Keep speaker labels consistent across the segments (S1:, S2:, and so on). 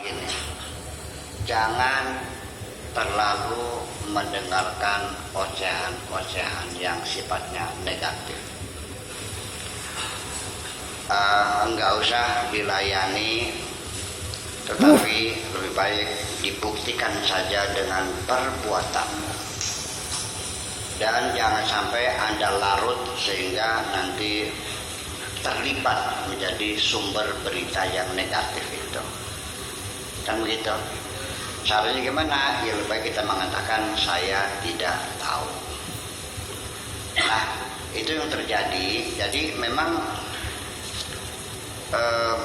S1: Ini, jangan terlalu mendengarkan ocehan-ocehan yang sifatnya negatif. Enggak usah dilayani, tetapi lebih baik dibuktikan saja dengan perbuatanmu. Dan jangan sampai Anda larut sehingga nanti terlibat menjadi sumber berita yang negatif itu. Kan begitu. Caranya gimana? Ya lebih baik kita mengatakan saya tidak tahu. Nah, itu yang terjadi. Jadi memang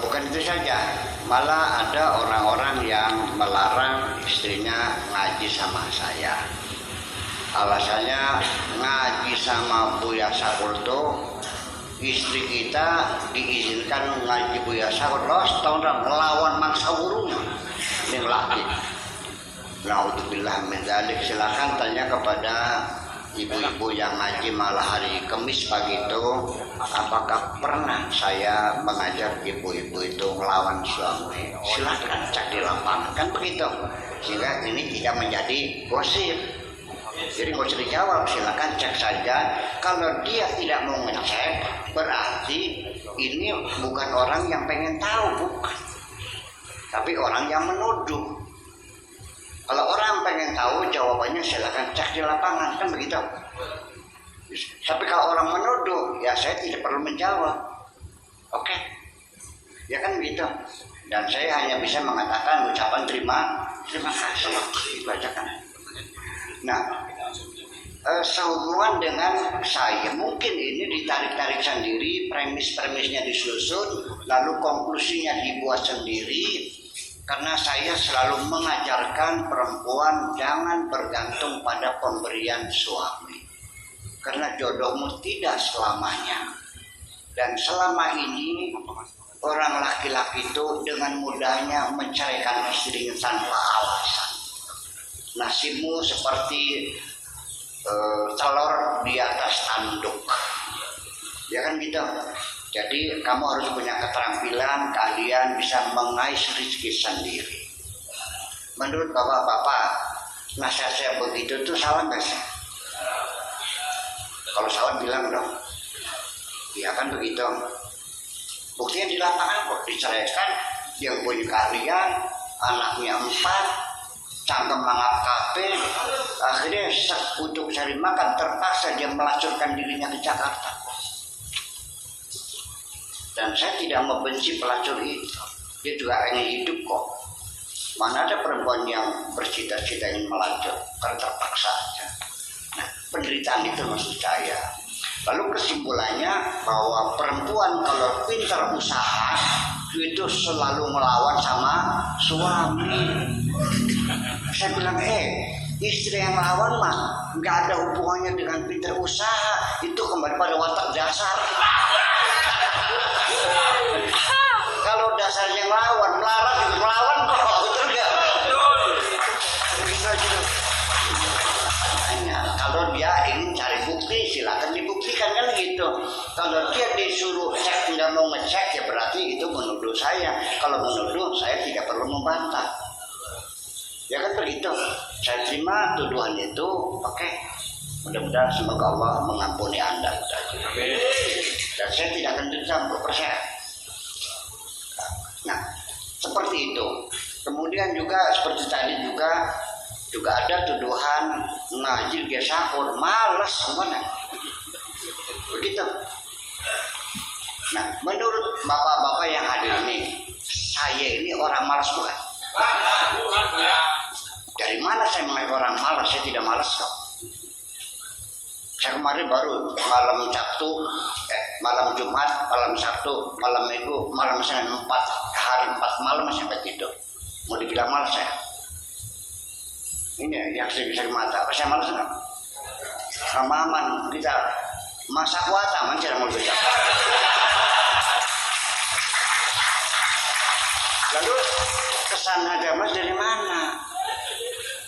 S1: bukan itu saja. Malah ada orang-orang yang melarang istrinya ngaji sama saya. Alasannya ngaji sama Buya Sakur tuh istri kita diizinkan ngaji Buya Sakur tahun melawan mangsa burungnya. Ini laki. Na'udzubillah min dzalik. Silakan tanya kepada ibu-ibu yang ngaji malah hari Kamis pagi itu, apakah pernah saya mengajar ibu-ibu itu melawan suami? Silakan cek di lapangan, kan begitu. Sehingga ini tidak menjadi gosip. Jadi nggak usah dijawab, silakan cek saja. Kalau dia tidak mau ngecek, berarti ini bukan orang yang pengen tahu, bukan. Tapi orang yang menuduh. Kalau orang pengen tahu jawabannya silakan cek di lapangan, kan begitu. Tapi kalau orang menuduh, ya saya tidak perlu menjawab. Oke. Ya kan begitu. Dan saya hanya bisa mengatakan ucapan terima kasih. Dibacakan. Nah, sehubungan dengan saya, mungkin ini ditarik-tarik sendiri, premis-premisnya disusun, lalu konklusinya dibuat sendiri. Karena saya selalu mengajarkan perempuan jangan bergantung pada pemberian suami. Karena jodohmu tidak selamanya. Dan selama ini orang laki-laki itu dengan mudahnya menceraikan istrinya tanpa alasan. Nasibmu seperti telur di atas tanduk. Ya kan gitu. Jadi kamu harus punya keterampilan, kalian bisa mengais rezeki sendiri. Menurut bapak-bapak, nasihat saya begitu tuh salah nggak sih? Kalau salah bilang dong. Ya kan begitu. Buktinya di lapangan kok diceraikan, dia punya kalian, anaknya 4, cangkem mangap kafe, akhirnya untuk cari makan terpaksa dia melacurkan dirinya ke Jakarta. Dan saya tidak membenci pelacur itu, dia juga ingin hidup kok. Mana ada perempuan yang bercita-cita ingin melacur karena terpaksa aja. Nah, penderitaan itu maksud saya. Lalu kesimpulannya bahwa perempuan kalau pintar usaha itu selalu melawan sama suami. Saya bilang, istri yang melawan mah nggak ada hubungannya dengan pintar usaha, itu kembali pada watak dasar. Kalau dasarnya melawan kok, betul nggak? Kalau dia ingin cari bukti, silakan dibuktikan kan gitu. Kalau dia disuruh cek nggak mau ngecek, ya berarti itu menuduh saya. Kalau menuduh, saya tidak perlu membantah. Ya kan begitu. Saya terima tuduhan itu, oke. Mudah-mudahan semoga Allah mengampuni Anda. Dan saya tidak akan dicampur persen. Nah, seperti itu. Kemudian juga seperti tadi juga ada tuduhan ngaji Buya Sakur, malas semuanya. Begitu. Nah, menurut bapak-bapak yang hadir ini, saya ini orang malas bukan? Dari mana saya mengenai orang malas? Saya tidak malas kok. Saya kemarin baru malam Sabtu, malam Jumat, malam Sabtu, malam Minggu, malam Senin 4 malam sampai tidur. Mau dibilang malas saya? Ini yang saya bisa mata. Apa saya malas enggak? Sama aman kita masak kuasa aman cara mau baca. Lalu kesan agama dari mana?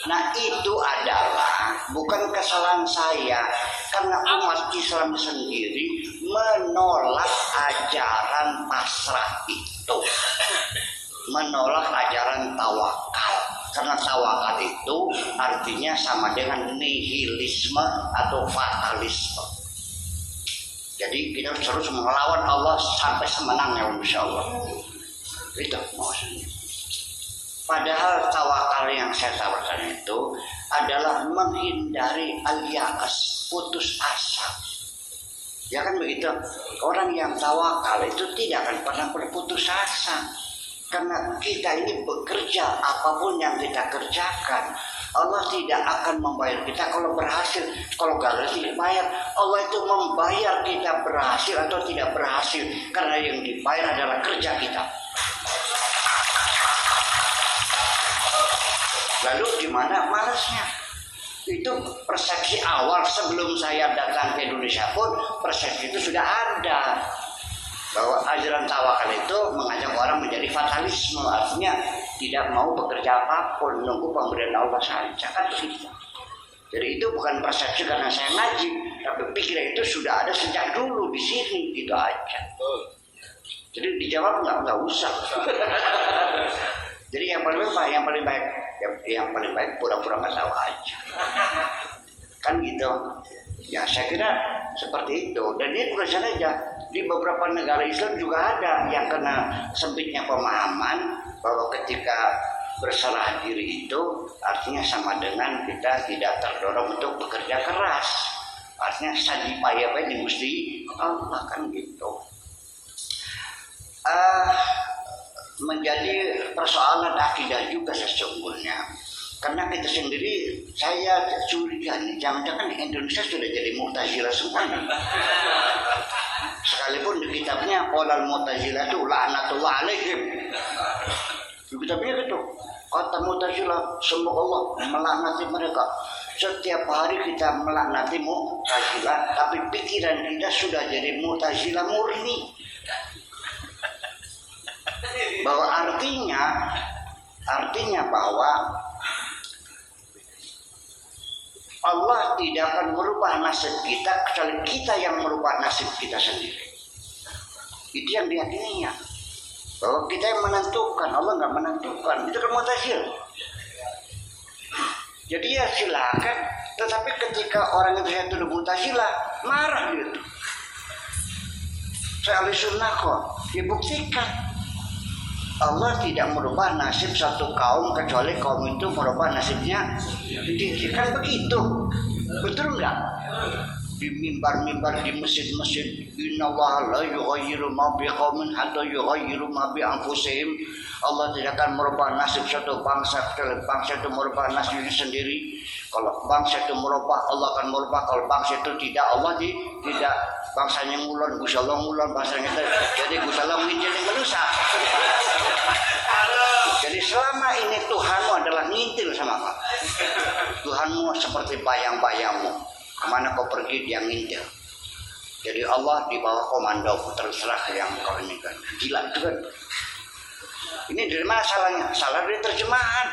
S1: Nah itu adalah bukan kesalahan saya, karena umat Islam sendiri menolak ajaran pasrah itu. menolak ajaran tawakal. Karena tawakal itu artinya sama dengan nihilisme atau fatalisme. Jadi kita terus melawan Allah sampai semenangnya, insya Allah. Itu maksudnya. Padahal tawakal yang saya tawarkan itu adalah menghindari al-ya'as, putus asa. Ya kan begitu. Orang yang tawakal itu tidak akan pernah berputus asa. Karena kita ini bekerja, apapun yang kita kerjakan, Allah tidak akan membayar kita kalau berhasil. Kalau gagal tidak bayar, Allah itu membayar kita berhasil atau tidak berhasil. Karena yang dibayar adalah kerja kita. Lalu gimana malasnya? Itu persepsi awal sebelum saya datang ke Indonesia pun persepsi itu sudah ada. Bahwa ajaran tawakal itu mengajak orang menjadi fatalisme, artinya tidak mau bekerja apapun, nunggu pemberian Allah saja kan begitu. Jadi itu bukan persepsi karena saya ngaji, tapi pikiran itu sudah ada sejak dulu di sini, gitu aja. Jadi dijawab nggak usah. Jadi yang paling baik pura-pura nggak tahu aja. Kan gitu. Ya saya kira seperti itu. Dan ini bukan saja. Di beberapa negara Islam juga ada yang kena sempitnya pemahaman bahwa ketika berserah diri itu artinya sama dengan kita tidak terdorong untuk bekerja keras. Artinya saji payah di Gusti Allah kan gitu. Menjadi persoalan akidah juga sesungguhnya. Karena kita sendiri, saya curiga nih, jangan-jangan di Indonesia sudah jadi Mu'tazilah semuanya. Sekalipun di kitabnya Qaulal Mu'tazilah itu la'natullah alaihim. Di kitabnya gitu. Kata Mu'tazilah, semoga Allah melaknati mereka. Setiap hari kita melaknati Mu'tazilah, tapi pikiran kita sudah jadi Mu'tazilah murni. Bahwa artinya bahwa Allah tidak akan merubah nasib kita kecuali kita yang merubah nasib kita sendiri. Itu yang diyakininya. Bahwa kita yang menentukan, Allah nggak menentukan. Itu kan Mu'tazilah. Jadi ya silakan. Tetapi ketika orang itu saya tuduh Mu'tazilah, marah dia itu. Saya ahli sunnah kok. Dibuktikan. Allah tidak merubah nasib satu kaum kecuali kaum itu merubah nasibnya. Kan begitu. Betul enggak? Di mimbar-mimbar, di masjid-masjid, innallaha la yughayyiru ma biqaumin hatta yughayyiru ma bi anfusihim. Allah tidak akan merubah nasib satu bangsa kecuali bangsa itu merubah nasibnya sendiri. Kalau bangsa itu merubah, Allah akan merubah. Kalau bangsa itu tidak, Allah tidak. Bangsanya ngulon, gusalong ngulon, bangsanya itu jadi gusalong nginjilin manusia. Jadi selama ini Tuhanmu adalah ngintil sama kau. Tuhanmu seperti bayang-bayangmu. Kemana kau pergi dia ngintil. Jadi Allah di bawah komando terserah yang kau inginkan. Gila itu kan. Ini dari mana salahnya? Salah dari terjemahan.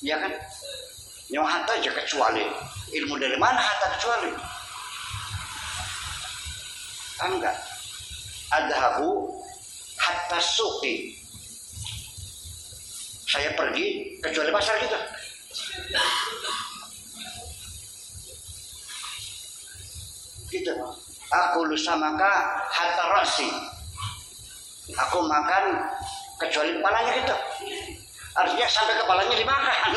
S1: Ya kan? Yang hatta aja kecuali. Ilmu dari mana hatta kecuali? Enggak. Adhabu hatta suqi. Saya pergi kecuali pasar kita. Gitu. Aku lusa maka hatta rasi. Aku makan kecuali kepalanya gitu. Artinya sampai kepalanya dimakan.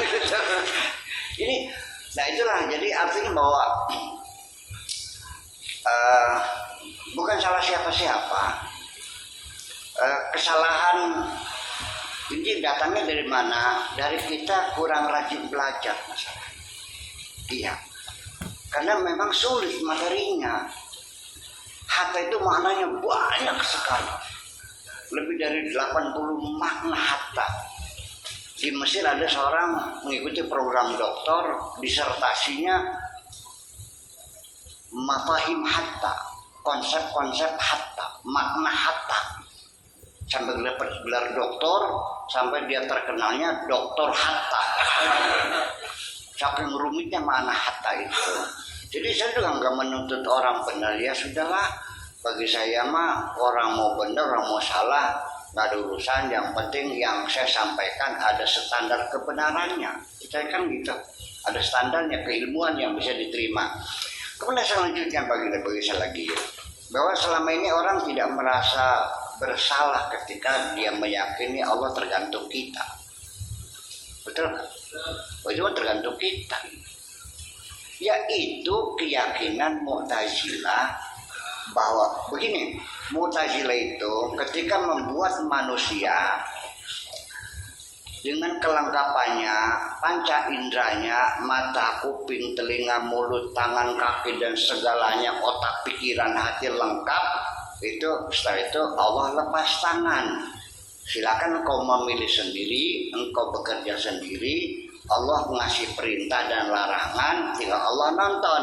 S1: Ini, nah itulah. Jadi artinya bahwa bukan salah siapa-siapa. Kesalahan ini datangnya dari mana? Dari kita kurang rajin belajar masalah. Iya. Karena memang sulit materinya. Hatta itu maknanya banyak sekali. Lebih dari 80 makna hatta. Di Mesir ada seorang mengikuti program doktor, disertasinya mafahim hatta. Konsep-konsep hatta, makna hatta. Sampai gelar doktor, sampai dia terkenalnya doktor hatta. Saking rumitnya makna hatta itu. Jadi saya juga nggak menuntut orang benar, ya sudahlah. Bagi saya mah orang mau benar, orang mau salah, nggak ada urusan. Yang penting yang saya sampaikan ada standar kebenarannya. Kita kan gitu, ada standarnya keilmuan yang bisa diterima. Kemudian saya lanjutkan bagi saya lagi, bahwa selama ini orang tidak merasa bersalah ketika dia meyakini Allah tergantung kita. Betul? Oh, itu tergantung kita. Yaitu keyakinan Mu'tazilah bahwa begini, Mu'tazilah itu ketika membuat manusia dengan kelengkapannya, panca inderanya, mata, kuping, telinga, mulut, tangan, kaki dan segalanya, otak, pikiran, hati lengkap, itu setelah itu Allah lepas tangan. Silakan engkau memilih sendiri, engkau bekerja sendiri. Allah ngasih perintah dan larangan, tinggal Allah nonton.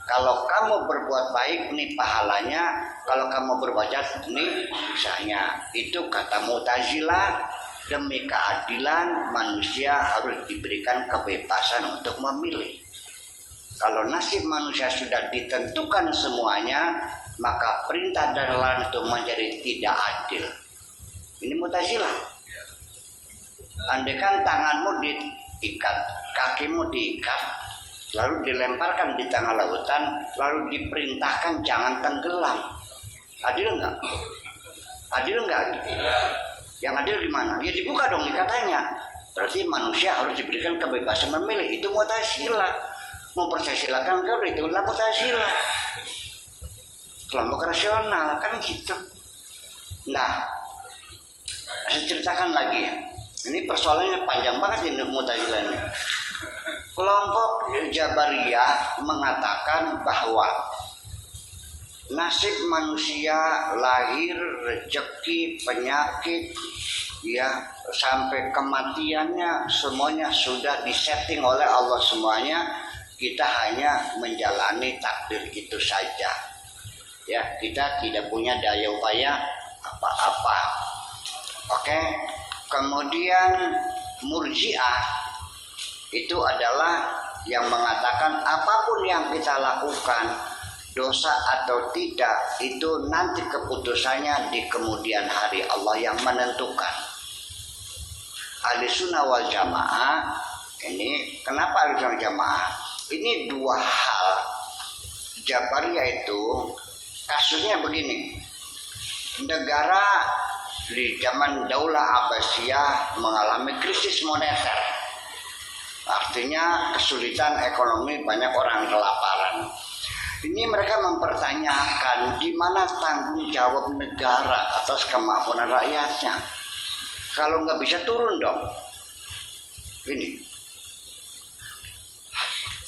S1: Kalau kamu berbuat baik, nih pahalanya. Kalau kamu berbuat jahat, nih misalnya. Itu kata Mu'tazilah, demi keadilan manusia harus diberikan kebebasan untuk memilih. Kalau nasib manusia sudah ditentukan semuanya, maka perintah dan larangan itu menjadi tidak adil. Ini Mu'tazilah. Andaikan tanganmu diikat, kakimu diikat, lalu dilemparkan di tengah lautan, lalu diperintahkan jangan tenggelam, adil enggak? Adil enggak? Yang adil gimana? Ya dibuka dong ikatanya. Berarti manusia harus diberikan kebebasan memilih. Itu Mu'tazilah. Mempersilakan kau itu adalah Mu'tazilah. Kelompok rasional kan gitu. Nah, saya ceritakan lagi ya. Ini persoalannya panjang banget ini Mu'tazilah ini. Kelompok Jabariyah mengatakan bahwa nasib manusia, lahir, rezeki, penyakit, ya sampai kematiannya semuanya sudah disetting oleh Allah semuanya. Kita hanya menjalani takdir itu saja. Ya, kita tidak punya daya upaya apa-apa. Oke. Kemudian Murji'ah itu adalah yang mengatakan apapun yang kita lakukan, dosa atau tidak, itu nanti keputusannya di kemudian hari, Allah yang menentukan. Ahlussunnah wal Jamaah ini, kenapa Ahlussunnah wal Jamaah? Ini dua hal. Jabariyah itu kasusnya begini. Negara di zaman Daulah Abbasiyah mengalami krisis moneter. Artinya kesulitan ekonomi, banyak orang kelaparan. Ini mereka mempertanyakan di mana tanggung jawab negara atas kemakmuran rakyatnya. Kalau nggak bisa turun dong. Ini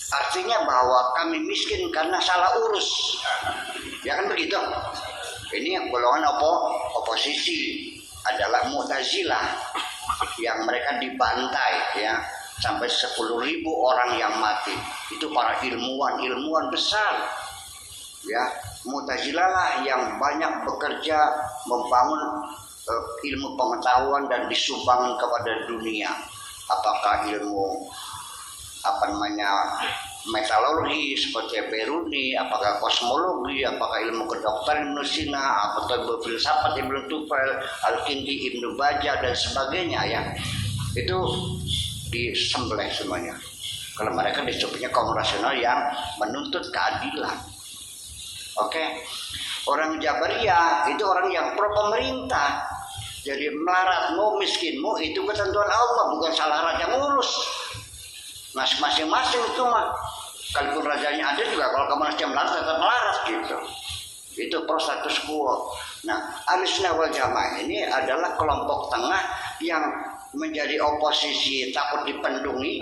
S1: artinya bahwa kami miskin karena salah urus. Ya kan begitu. Ini yang golongan oposisi adalah Mu'tazilah yang mereka dibantai ya. Sampai 10.000 orang yang mati. Itu para ilmuwan besar. Ya, Mu'tazilah lah yang banyak bekerja membangun ilmu pengetahuan dan disumbangkan kepada dunia. Apakah ilmu metalurgi seperti Beruni, apakah kosmologi, apakah ilmu kedokteran Ibnu Sina, atau filsafat Ibnu Tufel, Al-Kindi, Ibnu Bajjah dan sebagainya ya. Itu disembelih semuanya. Kalau mereka disebutnya kaum rasional yang menuntut keadilan. Oke. Orang Jabariyah itu orang yang pro pemerintah. Jadi melaratmu, miskinmu itu ketentuan Allah, bukan salah raja ngurus. Masing-masing itu mah. Kalaupun rajanya ada juga, kalau kamu nasib melarat tetap melarat gitu. Itu pro status quo. Nah, Ahlussunnah wal Jamaah ini adalah kelompok tengah yang menjadi oposisi takut dipendungi,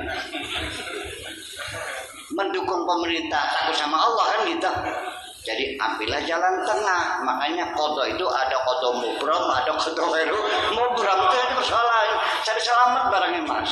S1: mendukung pemerintah takut sama Allah kan gitu. Jadi ambillah jalan tengah. Makanya qadha itu ada qadha mubram, ada qadha ghairu mubram. Itu persoalan cari selamat barangnya mas.